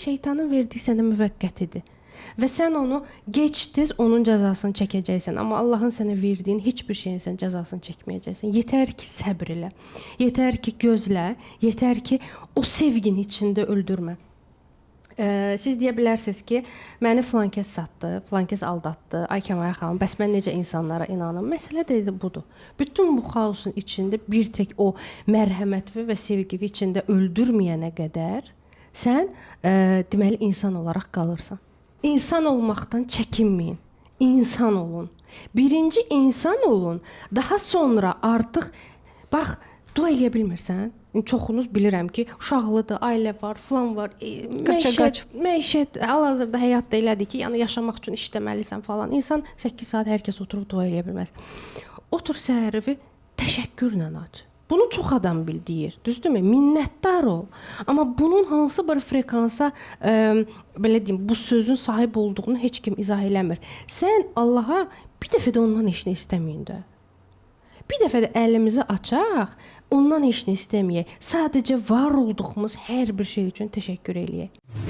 Şeytanın verdiyi sənə müvəqqətidir. Və sən onu gec-tez onun cəzasını çəkəcəksən. Amma Allahın sənə verdiyin heç bir şeyin sən cəzasını çəkməyəcəksən. Yetər ki, səbr elə. Yetər ki, gözlə. Yetər ki, o sevgini içində öldürmə. Siz deyə bilərsiniz ki, məni filan kəs satdı, filan kəs aldatdı. Ay Kəmal xanım, bəs mən necə insanlara inanım? Məsələ də budur. Bütün bu xaosun içində bir tək o mərhəmətli və sevgili içində öldürməyənə qədər sən deməli insan olaraq qalırsan. İnsan olmaqdan çəkinməyin. İnsan olun. Birinci insan olun. Daha sonra artıq bax, dua eləyə bilmirsən. Çoxunuz bilirəm ki, uşaqlıdır, ailə var, filan var. Məişət hal-hazırda həyatda elədir ki, yəni yaşamaq üçün işləməlisən falan. İnsan 8 saat hər kəs oturub dua eləyə bilməz. Otur səhəri təşəkkürlə aç. Bunu çox adam deyir, düzdürmü? Minnətdar ol. Amma bunun hansı bir frekansa, belə deyim, bu sözün sahib olduğunu heç kim izah eləmir. Sən Allaha bir dəfə də ondan heç nə istəməyin də. Bir dəfə də əlimizi açaq, ondan heç nə istəməyək. Sadəcə var olduğumuz hər bir şey üçün təşəkkür eləyək.